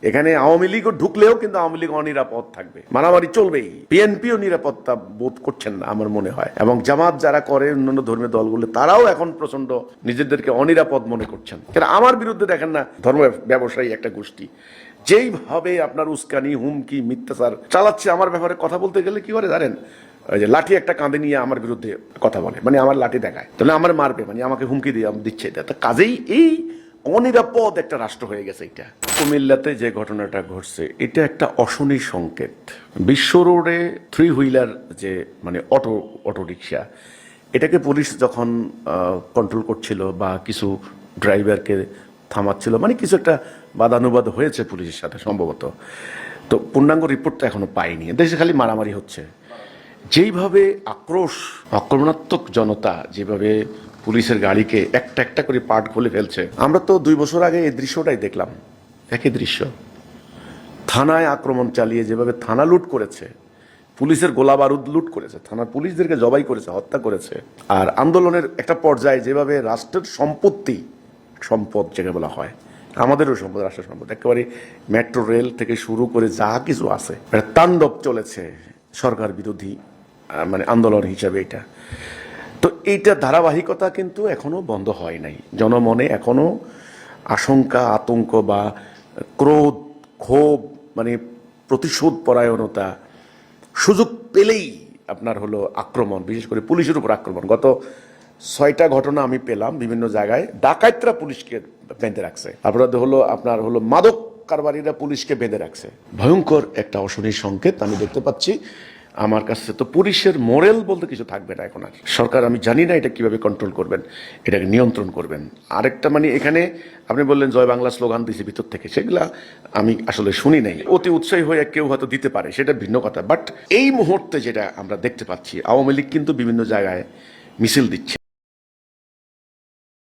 এখানে আওয়ামী লীগও ঢুকলেও কিন্তু আওয়ামী লীগ অনিরাপদ থাকবে, মারামারি চলবেই। বিএনপিও নিরাপত্তা বোধ করছেন না আমার মনে হয়, এবং জামাত যারা করে অন্যান্য ধর্মীয় দলগুলো তারাও এখন প্রচন্ড নিজেদেরকে অনিরাপদ মনে করছেন। কেন আমার বিরুদ্ধে দেখেন না ধর্ম ব্যবসায়ী একটা গোষ্ঠী যেইভাবে আপনার উস্কানি, হুমকি, মিথ্যাচার চালাচ্ছে। আমার ব্যাপারে কথা বলতে গেলে কি করে জানেন, ওই যে লাঠি একটা কাঁধে নিয়ে আমার বিরুদ্ধে কথা বলে, মানে আমার লাঠি দেখায়, তাহলে আমার মারবে, মানে আমাকে হুমকি দিয়ে দিচ্ছে। এটা কাজেই এই অনিরাপদ একটা রাষ্ট্র হয়ে গেছে এটা। কুমিল্লাতে যে ঘটনাটা ঘটছে এটা একটা অশনি সংকেত। বিশ্ব রোডে 3 হুইলার যে মানে অটো রিক্সা, এটাকে পুলিশ যখন কন্ট্রোল করছিল বা কিছু ড্রাইভারকে থামাচ্ছিল, মানে কিছু একটা বাদানুবাদ হয়েছে পুলিশের সাথে সম্ভবত। তো পূর্ণাঙ্গ রিপোর্ট তো এখনো পাইনি। দেশে খালি মারামারি হচ্ছে। যেইভাবে আক্রমণাত্মক জনতা যেভাবে পুলিশের গাড়িকে একটা একটা করে পার্ট খুলে ফেলছে, আমরা তো 2 বছর আগে এই দৃশ্যটাই দেখলাম। একই দৃশ্য, থানায় আক্রমণ চালিয়ে যেভাবে থানা লুট করেছে, পুলিশের গোলা বারুদ লুট করেছে, থানার পুলিশদেরকে জবাই করেছে, হত্যা করেছে। আর আন্দোলনের একটা পর্যায়ে যেভাবে রাষ্ট্রের সম্পদ যেটা বলা হয়, আমাদেরও সম্পদ, রাষ্ট্রের সম্পদ, একেবারে মেট্রো রেল থেকে শুরু করে যা কিছু আছে, তাণ্ডব চলেছে সরকার বিরোধী মানে আন্দোলন হিসাবে এটা। তো এইটা ধারাবাহিকতা কিন্তু এখনো বন্ধ হয় নাই। জনমনে এখনো আশঙ্কা, আতঙ্ক বা ক্রোধ, ক্ষোভ, মানে প্রতিশোধ পরায়ণতা, সুযোগ পেলেই আপনার হলো আক্রমণ, বিশেষ করে পুলিশের উপর আক্রমণ। গত 6টা ঘটনা আমি পেলাম বিভিন্ন জায়গায়। ডাকাতরা পুলিশকে বেঁধে রাখছে, আপনার হলো মাদক কারবারিরা পুলিশকে বেঁধে রাখছে। ভয়ঙ্কর একটা অশনি সংকেত আমি দেখতে পাচ্ছি। আমার কাছে তো পুলিশের মোরাল বলতে কিছু থাকবে না এখন আর। সরকার আমি জানি না এটা কিভাবে কন্ট্রোল করবেন, এটাকে নিয়ন্ত্রণ করবেন। আরেকটা মানে এখানে আপনি বললেন জয় বাংলা স্লোগান দিয়েছে ভিতর থেকে, সেগুলা আমি আসলে শুনি নাই। অতি উৎসাহী হয়ে কেউ হয়তো দিতে পারে, সেটা ভিন্ন কথা। বাট এই মুহূর্তে যেটা আমরা দেখতে পাচ্ছি, আওয়ামী লীগ কিন্তু বিভিন্ন জায়গায় মিছিল দিচ্ছে।